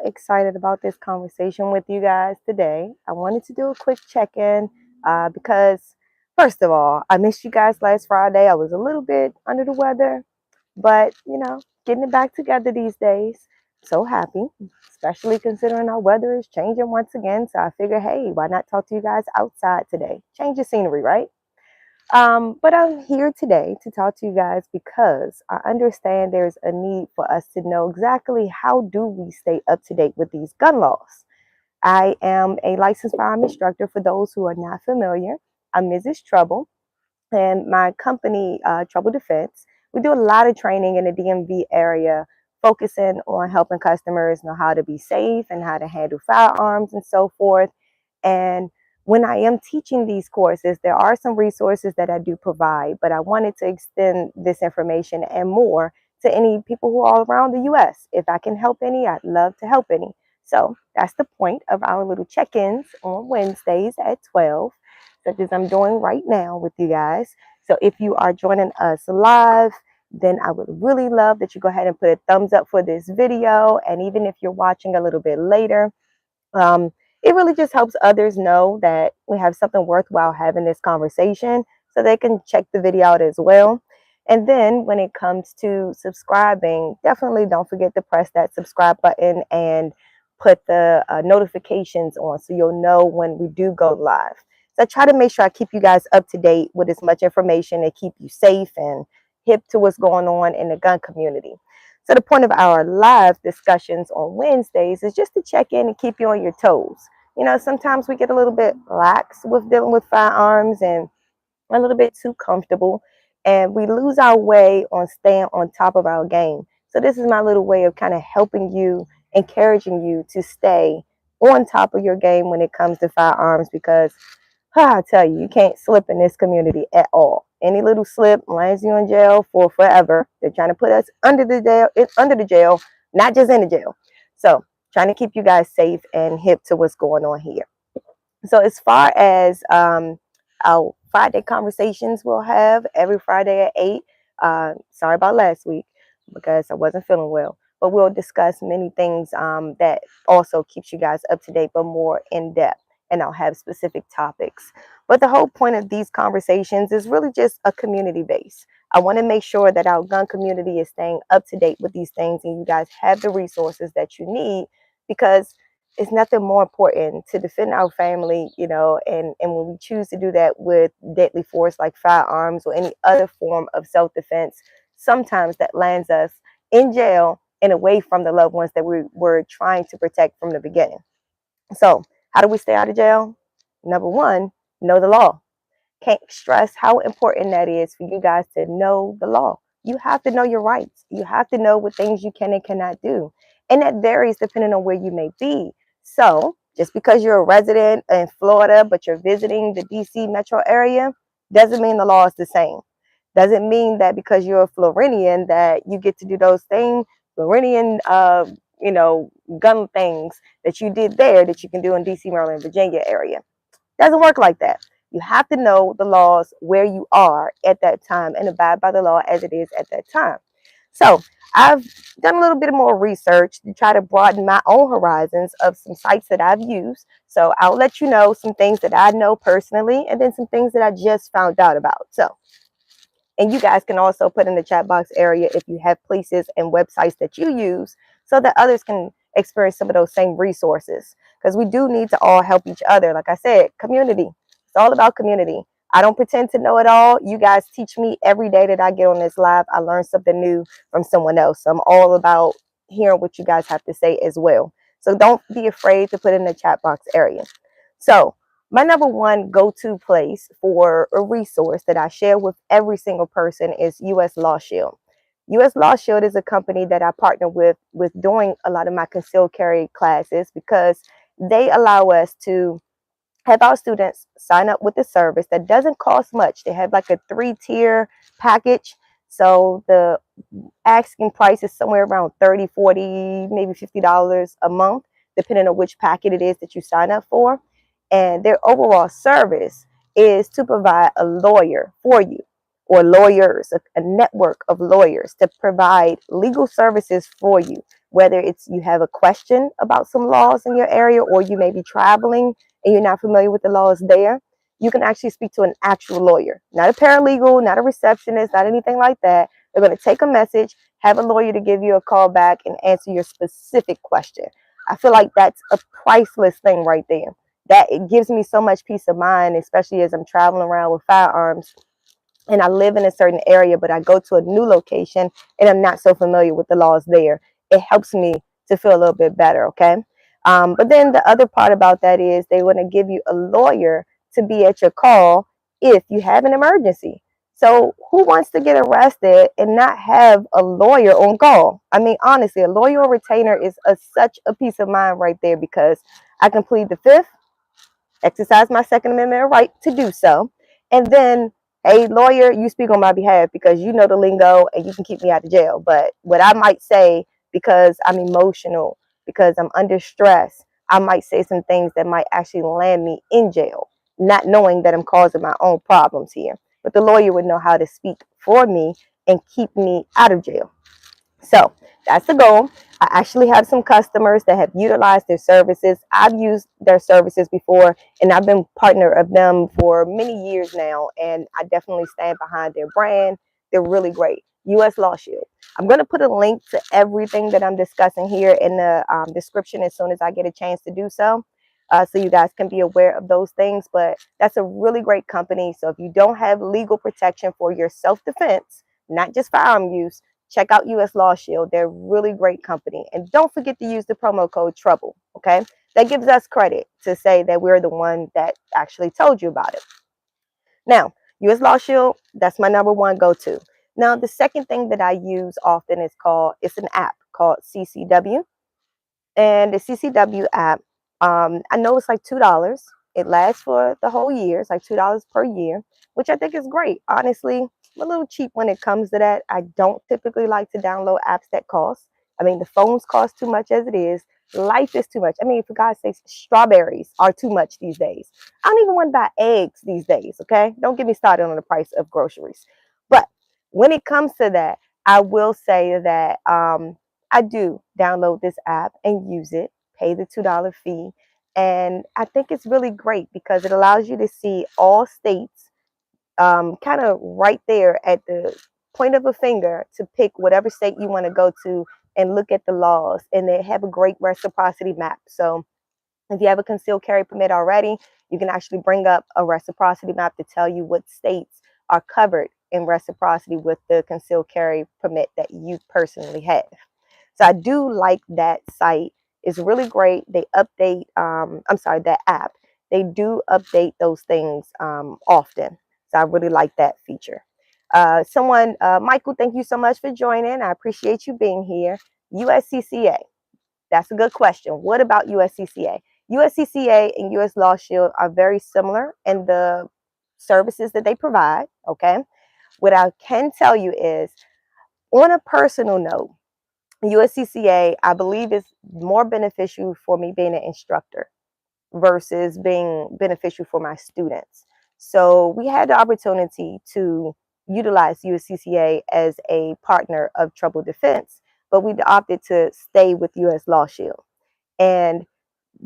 excited about this conversation with you guys today. I wanted to do a quick check-in because, first of all, I missed you guys last Friday. I was a little bit under the weather, but, getting it back together these days. So happy, especially considering our weather is changing once again. So I figure, hey, why not talk to you guys outside today? Change the scenery, right? But I'm here today to talk to you guys because I understand there's a need for us to know exactly how do we stay up to date with these gun laws. I am a licensed firearm instructor for those who are not familiar. I'm Mrs. Trouble, and my company, Trouble Defense, we do a lot of training in the DMV area, focusing on helping customers know how to be safe and how to handle firearms and so forth. And when I am teaching these courses, there are some resources that I do provide, but I wanted to extend this information and more to any people who are all around the US. If I can help any, I'd love to help any. So that's the point of our little check-ins on Wednesdays at 12, such as I'm doing right now with you guys. So if you are joining us live, then I would really love that you go ahead and put a thumbs up for this video. And even if you're watching a little bit later, it really just helps others know that we have something worthwhile having this conversation so they can check the video out as well. And then when it comes to subscribing, definitely don't forget to press that subscribe button and put the notifications on so you'll know when we do go live. So I try to make sure I keep you guys up to date with as much information and keep you safe and hip to what's going on in the gun community. So the point of our live discussions on Wednesdays is just to check in and keep you on your toes. Sometimes we get a little bit lax with dealing with firearms and a little bit too comfortable, and we lose our way on staying on top of our game. So this is my little way of kind of helping you, encouraging you to stay on top of your game when it comes to firearms, because I tell you, you can't slip in this community at all. Any little slip lands you in jail for forever. They're trying to put us under the jail, not just in the jail. So trying to keep you guys safe and hip to what's going on here. So as far as our Friday conversations we'll have every Friday at 8. Sorry about last week because I wasn't feeling well. But we'll discuss many things that also keeps you guys up to date, but more in depth. And I'll have specific topics. But the whole point of these conversations is really just a community base. I want to make sure that our gun community is staying up to date with these things and you guys have the resources that you need, because it's nothing more important to defend our family, and when we choose to do that with deadly force like firearms or any other form of self-defense, sometimes that lands us in jail and away from the loved ones that we were trying to protect from the beginning. So how do we stay out of jail? Number one, know the law. Can't stress how important that is for you guys to know the law. You have to know your rights. You have to know what things you can and cannot do. And that varies depending on where you may be. So just because you're a resident in Florida, but you're visiting the DC metro area, doesn't mean the law is the same. Doesn't mean that because you're a Floridian that you get to do those things, Floridian gun things that you did there that you can do in DC, Maryland, Virginia area. Doesn't work like that. You have to know the laws where you are at that time and abide by the law as it is at that time. So I've done a little bit more research to try to broaden my own horizons of some sites that I've used. So I'll let you know some things that I know personally and then some things that I just found out about. And you guys can also put in the chat box area if you have places and websites that you use so that others can experience some of those same resources, because we do need to all help each other. Like I said, community. It's all about community. I don't pretend to know it all. You guys teach me every day that I get on this live. I learn something new from someone else. So I'm all about hearing what you guys have to say as well. So don't be afraid to put in the chat box area. So my number one go-to place for a resource that I share with every single person is US LawShield. US LawShield is a company that I partner with doing a lot of my concealed carry classes, because they allow us to have our students sign up with a service that doesn't cost much. They have like a 3-tier package. So the asking price is somewhere around $30, $40, maybe $50 a month, depending on which packet it is that you sign up for. And their overall service is to provide a lawyer for you, or lawyers, a network of lawyers to provide legal services for you, whether it's you have a question about some laws in your area, or you may be traveling and you're not familiar with the laws there. You can actually speak to an actual lawyer, not a paralegal, not a receptionist, not anything like that. They're going to take a message, have a lawyer to give you a call back and answer your specific question. I feel like that's a priceless thing right there. That it gives me so much peace of mind, especially as I'm traveling around with firearms and I live in a certain area, but I go to a new location and I'm not so familiar with the laws there. It helps me to feel a little bit better, okay? But then the other part about that is they want to give you a lawyer to be at your call if you have an emergency. So who wants to get arrested and not have a lawyer on call? I mean, honestly, a lawyer or retainer is such a peace of mind right there, because I can plead the fifth, exercise my Second Amendment right to do so. And then, hey, lawyer, you speak on my behalf because you know the lingo and you can keep me out of jail. But what I might say, because I'm emotional, because I'm under stress, I might say some things that might actually land me in jail, not knowing that I'm causing my own problems here. But the lawyer would know how to speak for me and keep me out of jail. So that's the goal. I actually have some customers that have utilized their services. I've used their services before, and I've been partner of them for many years now, and I definitely stand behind their brand. They're really great. US Law Shield. I'm going to put a link to everything that I'm discussing here in the description as soon as I get a chance to do so. So you guys can be aware of those things. But that's a really great company. So if you don't have legal protection for your self-defense, not just firearm use, check out US Law Shield. They're a really great company. And don't forget to use the promo code TROUBLE, okay? That gives us credit to say that we're the one that actually told you about it. Now, US Law Shield, that's my number one go-to. Now, the second thing that I use often is it's an app called CCW. And the CCW app, I know it's like $2. It lasts for the whole year. It's like $2 per year, which I think is great. Honestly, I'm a little cheap when it comes to that. I don't typically like to download apps that cost. I mean, the phones cost too much as it is. Life is too much. I mean, for God's sakes, strawberries are too much these days. I don't even want to buy eggs these days, okay? Don't get me started on the price of groceries. But when it comes to that, I will say that I do download this app and use it, pay the $2 fee. And I think it's really great because it allows you to see all states kind of right there at the point of a finger to pick whatever state you want to go to and look at the laws. And they have a great reciprocity map. So if you have a concealed carry permit already, you can actually bring up a reciprocity map to tell you what states are covered in reciprocity with the concealed carry permit that you personally have. So I do like that site. It's really great. They update, that app. They do update those things often. So I really like that feature. Michael, thank you so much for joining. I appreciate you being here. USCCA. That's a good question. What about USCCA? USCCA and US Law Shield are very similar in the services that they provide, okay? What I can tell you is, on a personal note, USCCA, I believe, is more beneficial for me being an instructor versus being beneficial for my students. So we had the opportunity to utilize USCCA as a partner of Trouble Defense, but we opted to stay with US Law Shield. And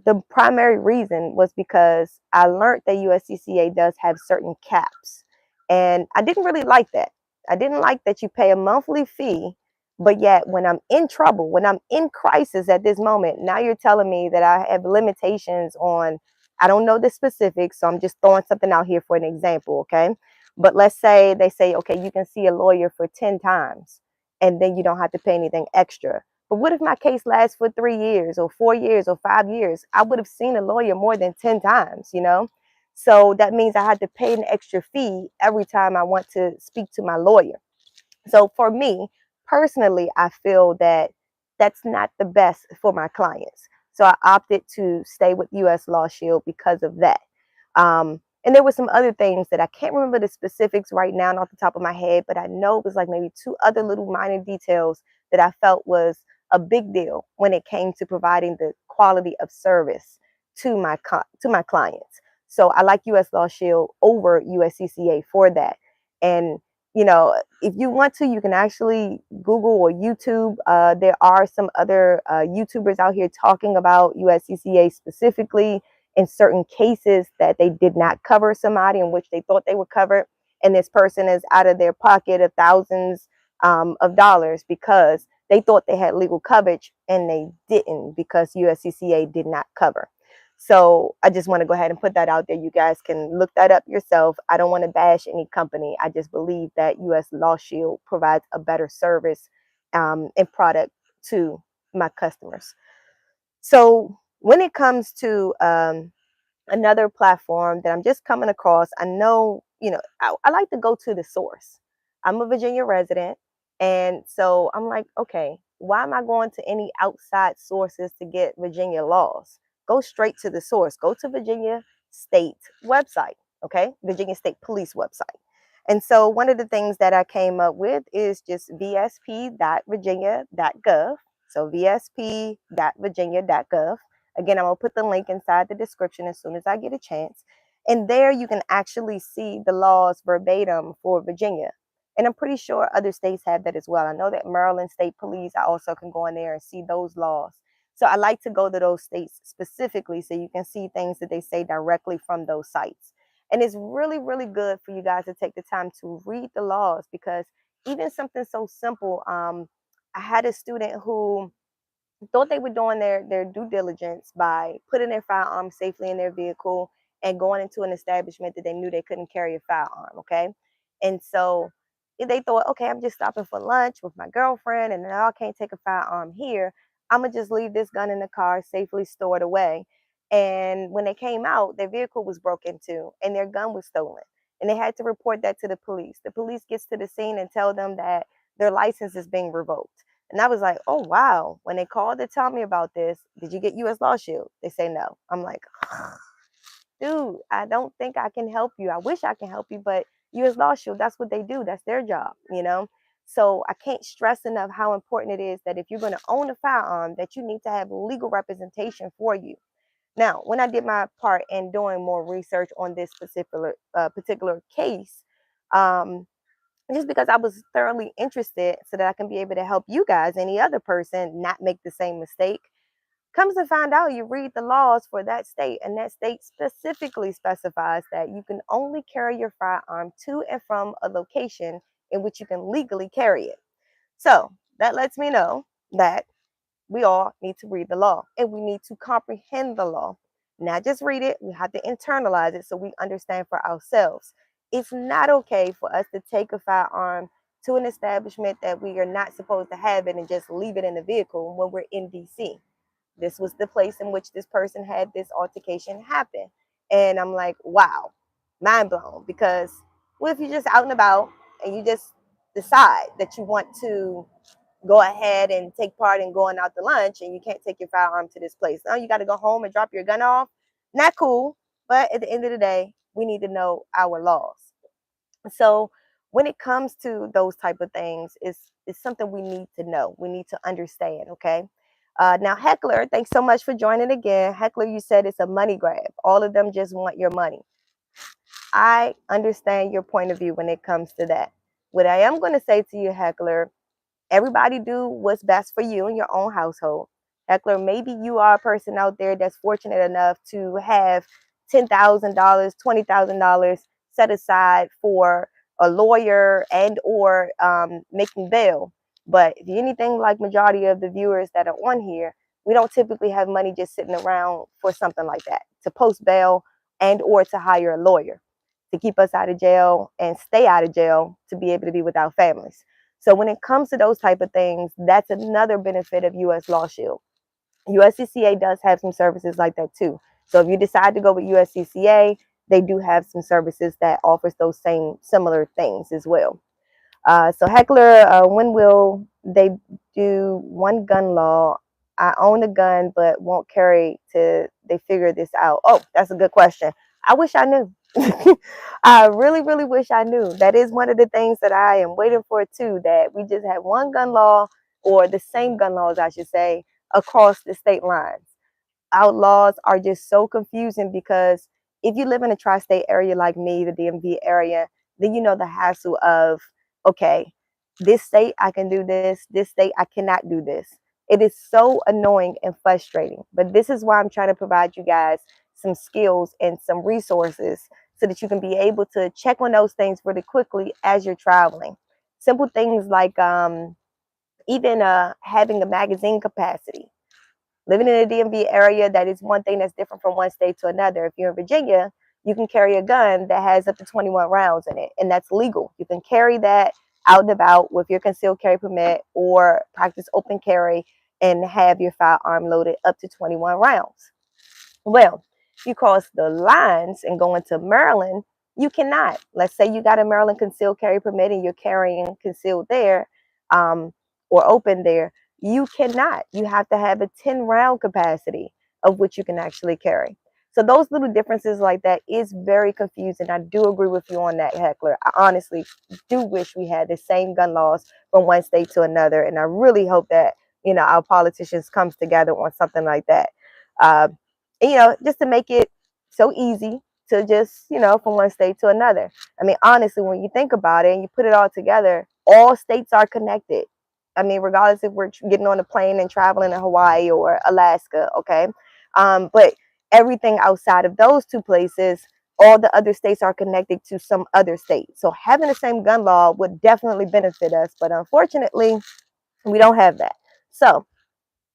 the primary reason was because I learned that USCCA does have certain caps. And I didn't really like that. I didn't like that you pay a monthly fee, but yet when I'm in trouble, when I'm in crisis at this moment, now you're telling me that I have limitations on, I don't know the specifics, so I'm just throwing something out here for an example, okay? But let's say they say, okay, you can see a lawyer for 10 times, and then you don't have to pay anything extra. But what if my case lasts for 3 years or 4 years or 5 years? I would have seen a lawyer more than 10 times, you know? So that means I had to pay an extra fee every time I want to speak to my lawyer. So for me, personally, I feel that that's not the best for my clients. So I opted to stay with US Law Shield because of that. And there were some other things that I can't remember the specifics right now off the top of my head, but I know it was like maybe 2 other little minor details that I felt was a big deal when it came to providing the quality of service to my clients. So I like US Law Shield over USCCA for that. And you know, if you want to, you can actually Google or YouTube. There are some other YouTubers out here talking about USCCA specifically in certain cases that they did not cover somebody in which they thought they were covered. And this person is out of their pocket of thousands of dollars because they thought they had legal coverage and they didn't, because USCCA did not cover. So I just want to go ahead and put that out there. You guys can look that up yourself. I don't want to bash any company. I just believe that US Law Shield provides a better service and product to my customers. So when it comes to another platform that I'm just coming across, I know, I like to go to the source. I'm a Virginia resident. And so I'm like, okay, why am I going to any outside sources to get Virginia laws? Go straight to the source. Go to Virginia State website, okay? Virginia State Police website. And so one of the things that I came up with is just vsp.virginia.gov. So vsp.virginia.gov. Again, I'm going to put the link inside the description as soon as I get a chance. And there you can actually see the laws verbatim for Virginia. And I'm pretty sure other states have that as well. I know that Maryland State Police, I also can go in there and see those laws. So I like to go to those states specifically so you can see things that they say directly from those sites. And it's really, really good for you guys to take the time to read the laws, because even something so simple, I had a student who thought they were doing their due diligence by putting their firearm safely in their vehicle and going into an establishment that they knew they couldn't carry a firearm, okay? And so they thought, okay, I'm just stopping for lunch with my girlfriend, and now I can't take a firearm here. I'm going to just leave this gun in the car, safely stored away. And when they came out, their vehicle was broken into and their gun was stolen. And they had to report that to the police. The police gets to the scene and tell them that their license is being revoked. And I was like, oh, wow. When they called to tell me about this, did you get US Law Shield? They say no. I'm like, dude, I don't think I can help you. I wish I can help you, but US Law Shield, that's what they do. That's their job, you know? So I can't stress enough how important it is that if you're going to own a firearm, that you need to have legal representation for you. Now, when I did my part in doing more research on this particular case, just because I was thoroughly interested so that I can be able to help you guys, any other person, not make the same mistake. Comes to find out, you read the laws for that state, and that state specifically specifies that you can only carry your firearm to and from a location in which you can legally carry it. So that lets me know that we all need to read the law and we need to comprehend the law. Not just read it, we have to internalize it so we understand for ourselves. It's not okay for us to take a firearm to an establishment that we are not supposed to have it and just leave it in the vehicle when we're in DC. This was the place in which this person had this altercation happen. And I'm like, wow, mind blown. Because what if you're just out and about and you just decide that you want to go ahead and take part in going out to lunch and you can't take your firearm to this place? Now you got to go home and drop your gun off. Not cool. But at the end of the day, we need to know our laws. So when it comes to those type of things, it's something we need to know. We need to understand, okay? Now, Heckler, thanks so much for joining again. Heckler, you said it's a money grab. All of them just want your money. I understand your point of view when it comes to that. What I am going to say to you, Heckler, everybody do what's best for you in your own household. Heckler, maybe you are a person out there that's fortunate enough to have $10,000, $20,000 set aside for a lawyer and or making bail. But if you're anything like majority of the viewers that are on here, we don't typically have money just sitting around for something like that, to post bail and or to hire a lawyer to keep us out of jail and stay out of jail to be able to be with our families. So when it comes to those type of things, that's another benefit of US Law Shield. USCCA does have some services like that too. So if you decide to go with USCCA, they do have some services that offers those same similar things as well. So Heckler, when will they do one gun law? I own a gun but won't carry till they figure this out. Oh, that's a good question. I wish I knew. I really, really wish I knew. That is one of the things that I am waiting for too, that we just have one gun law, or the same gun laws, I should say, across the state lines. Our laws are just so confusing because if you live in a tri-state area like me, the DMV area, then you know the hassle of okay, this state I can do this state I cannot do this. It is so annoying and frustrating, but this is why I'm trying to provide you guys some skills and some resources so that you can be able to check on those things really quickly as you're traveling. Simple things like even having a magazine capacity. Living in the DMV area, that is one thing that's different from one state to another. If you're in Virginia, you can carry a gun that has up to 21 rounds in it, and that's legal. You can carry that out and about with your concealed carry permit or practice open carry and have your firearm loaded up to 21 rounds. Well, if you cross the lines and go into Maryland, you cannot. Let's say you got a Maryland concealed carry permit and you're carrying concealed there um, or open there. You cannot. You have to have a 10 round capacity of which you can actually carry. So those little differences like that is very confusing. I do agree with you on that, Heckler. I honestly do wish we had the same gun laws from one state to another. And I really hope that, our politicians comes together on something like that. Uh, just to make it so easy to just, from one state to another. I mean, honestly, when you think about it and you put it all together, all states are connected. I mean, regardless if we're getting on a plane and traveling to Hawaii or Alaska, okay? But everything outside of those two places, all the other states are connected to some other state. So having the same gun law would definitely benefit us. But unfortunately, we don't have that. So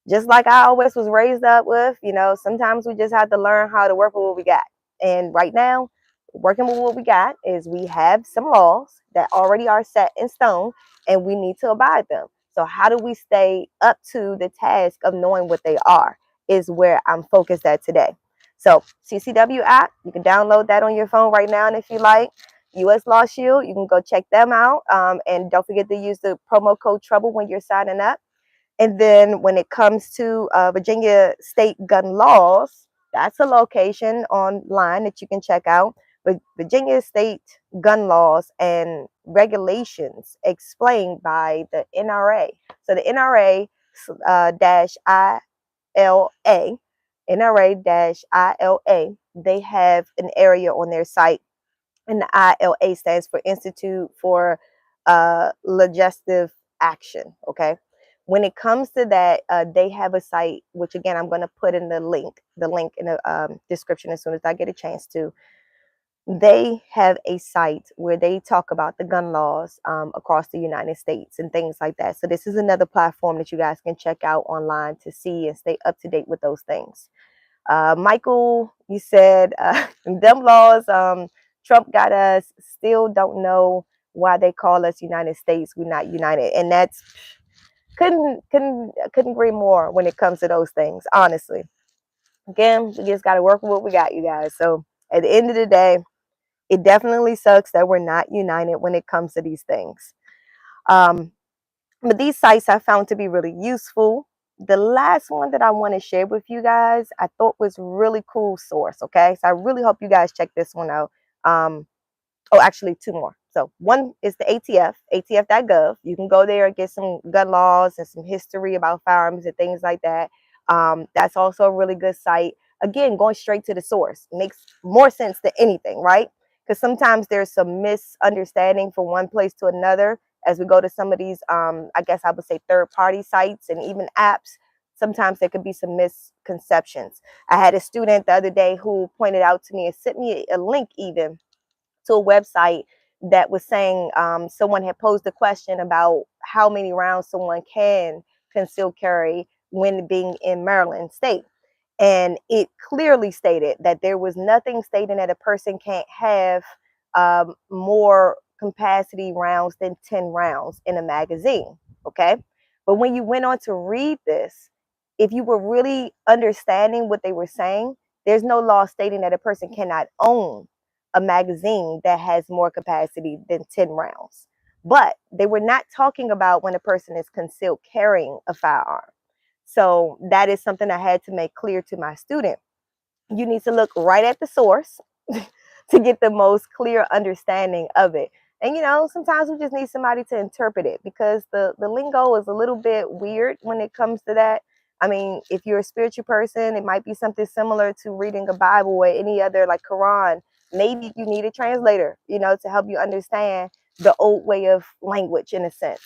just like I always was raised up with, sometimes we just have to learn how to work with what we got. And right now, working with what we got is we have some laws that already are set in stone and we need to abide them. So how do we stay up to the task of knowing what they are is where I'm focused at today. So CCW app, you can download that on your phone right now. And if you like, US Law Shield, you can go check them out. And don't forget to use the promo code TROUBLE when you're signing up. And then when it comes to Virginia state gun laws, that's a location online that you can check out. But Virginia state gun laws and regulations explained by the NRA. So the NRA dash ILA, NRA dash ILA, they have an area on their site, and the ILA stands for Institute for Legislative Action. Okay. When it comes to that, they have a site, which again, I'm going to put in the link in the description as soon as I get a chance to. They have a site where they talk about the gun laws across the United States and things like that. So this is another platform that you guys can check out online to see and stay up to date with those things. Michael, you said them laws, Trump got us, still don't know why they call us United States. We're not united. And that's couldn't agree more when it comes to those things, honestly. Again, we just got to work with what we got, you guys. So at the end of the day, it definitely sucks that we're not united when it comes to these things. But these sites I found to be really useful. The last one that I want to share with you guys, I thought was really cool source. Okay, so I really hope you guys check this one out. Oh, actually, two more. So one is the ATF, ATF.gov. You can go there and get some gun laws and some history about firearms and things like that. That's also a really good site. Again, going straight to the source makes more sense than anything, right? Because sometimes there's some misunderstanding from one place to another as we go to some of these, I guess I would say third-party sites and even apps. Sometimes there could be some misconceptions. I had a student the other day who pointed out to me and sent me a link even to a website that was saying someone had posed a question about how many rounds someone can conceal carry when being in Maryland state. And it clearly stated that there was nothing stating that a person can't have more capacity rounds than 10 rounds in a magazine. Okay. But when you went on to read this, if you were really understanding what they were saying, there's no law stating that a person cannot own a magazine that has more capacity than 10 rounds. But they were not talking about when a person is concealed carrying a firearm. So that is something I had to make clear to my student. You need to look right at the source to get the most clear understanding of it. And sometimes we just need somebody to interpret it because the lingo is a little bit weird when it comes to that. I mean, if you're a spiritual person, it might be something similar to reading a Bible or any other like Quran. Maybe you need a translator, to help you understand the old way of language in a sense,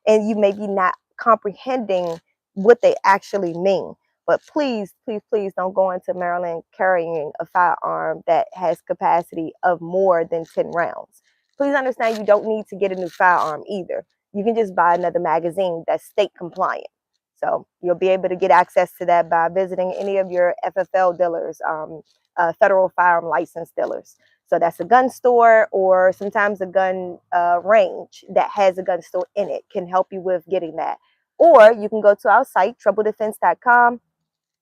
and you may be not comprehending what they actually mean. But please, please, please don't go into Maryland carrying a firearm that has capacity of more than 10 rounds. Please understand you don't need to get a new firearm either. You can just buy another magazine that's state compliant. So you'll be able to get access to that by visiting any of your FFL dealers, federal firearm license dealers. So that's a gun store, or sometimes a gun range that has a gun store in it can help you with getting that. Or you can go to our site, troubledefense.com,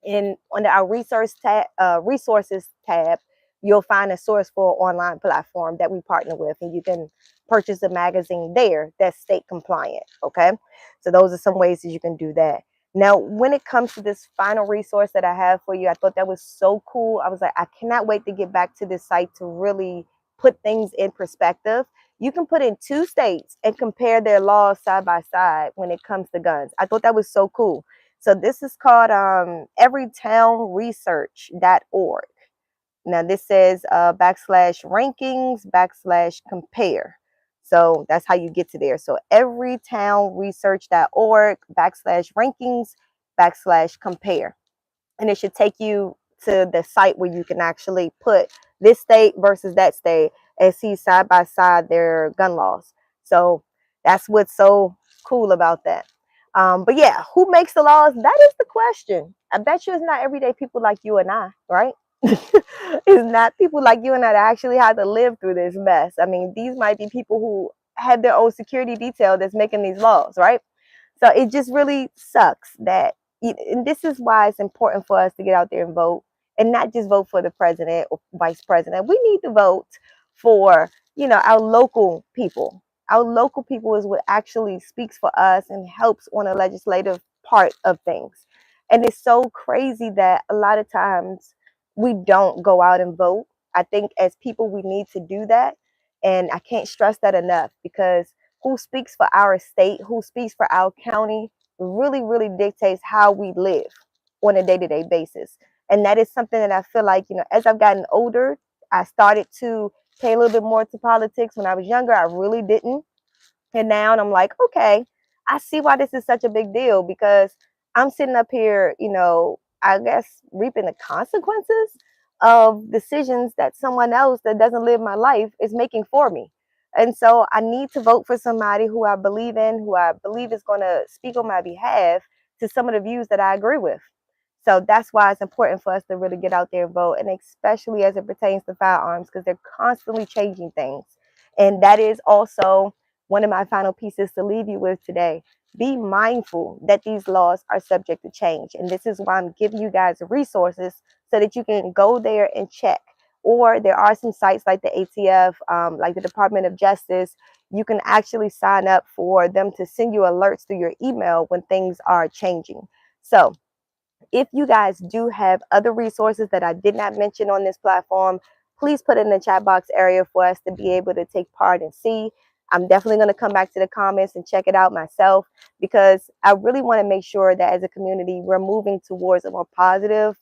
and under our resources tab, you'll find a source for online platform that we partner with, and you can purchase a magazine there that's state compliant. Okay, so those are some ways that you can do that. Now, when it comes to this final resource that I have for you, I thought that was so cool. I was like, I cannot wait to get back to this site to really put things in perspective. You can put in 2 states and compare their laws side by side when it comes to guns. I thought that was so cool. So this is called everytownresearch.org. Now this says /rankings/compare. So that's how you get to there. So everytownresearch.org /rankings/compare. And it should take you to the site where you can actually put this state versus that state and see side by side their gun laws. So that's what's so cool about that. But yeah, who makes the laws? That is the question. I bet you it's not everyday people like you and I, right? It's not people like you and I that actually have to live through this mess. I mean, these might be people who have their own security detail that's making these laws, right? So it just really sucks that, and this is why it's important for us to get out there and vote, and not just vote for the president or vice president. We need to vote for, our local people. Our local people is what actually speaks for us and helps on a legislative part of things. And it's so crazy that a lot of times we don't go out and vote. I think as people, we need to do that. And I can't stress that enough, because who speaks for our state, who speaks for our county, really, really dictates how we live on a day-to-day basis. And that is something that I feel like, as I've gotten older, I started to pay a little bit more to politics. When I was younger, I really didn't. And now I'm like, okay, I see why this is such a big deal, because I'm sitting up here, I guess reaping the consequences of decisions that someone else that doesn't live my life is making for me. And so I need to vote for somebody who I believe in, who I believe is going to speak on my behalf to some of the views that I agree with. So that's why it's important for us to really get out there and vote, and especially as it pertains to firearms, because they're constantly changing things. And that is also one of my final pieces to leave you with today. Be mindful that these laws are subject to change. And this is why I'm giving you guys resources so that you can go there and check. Or there are some sites like the ATF, like the Department of Justice. You can actually sign up for them to send you alerts through your email when things are changing. So if you guys do have other resources that I did not mention on this platform, please put it in the chat box area for us to be able to take part and see. I'm definitely going to come back to the comments and check it out myself, because I really want to make sure that as a community, we're moving towards a more positive,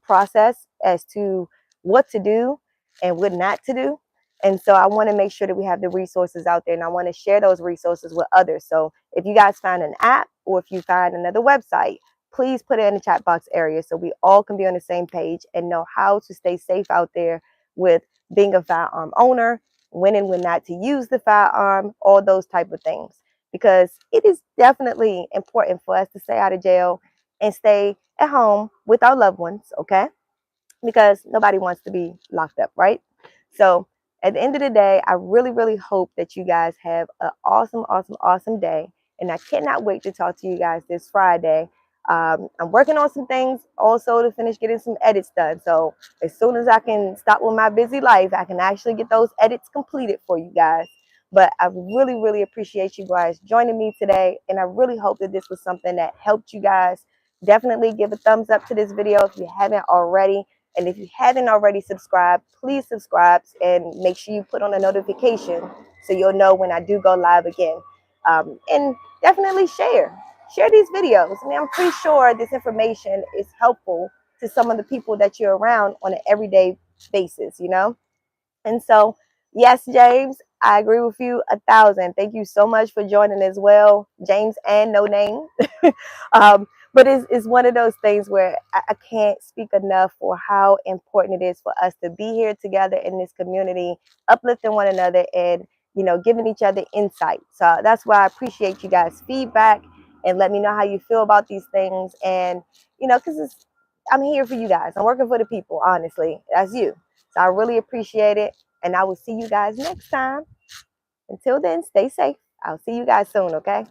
process as to what to do and what not to do. And so I want to make sure that we have the resources out there, and I want to share those resources with others. So if you guys find an app, or if you find another website, please put it in the chat box area so we all can be on the same page and know how to stay safe out there with being a firearm owner, when and when not to use the firearm, all those type of things. Because it is definitely important for us to stay out of jail and stay at home with our loved ones, okay? Because nobody wants to be locked up, right? So at the end of the day, I really, really hope that you guys have an awesome, awesome, awesome day. And I cannot wait to talk to you guys this Friday. I'm working on some things also to finish getting some edits done. So as soon as I can stop with my busy life, I can actually get those edits completed for you guys. But I really, really appreciate you guys joining me today. And I really hope that this was something that helped you guys. Definitely give a thumbs up to this video if you haven't already. And if you haven't already subscribed, please subscribe and make sure you put on a notification so you'll know when I do go live again. And definitely share these videos. I mean, I'm pretty sure this information is helpful to some of the people that you're around on an everyday basis, And so Yes, James, I agree with you 1,000. Thank you so much for joining as well, James and No Name. But it's one of those things where I can't speak enough for how important it is for us to be here together in this community, uplifting one another and, giving each other insight. So that's why I appreciate you guys' feedback and let me know how you feel about these things. And, because I'm here for you guys. I'm working for the people, honestly. That's you. So I really appreciate it. And I will see you guys next time. Until then, stay safe. I'll see you guys soon, okay?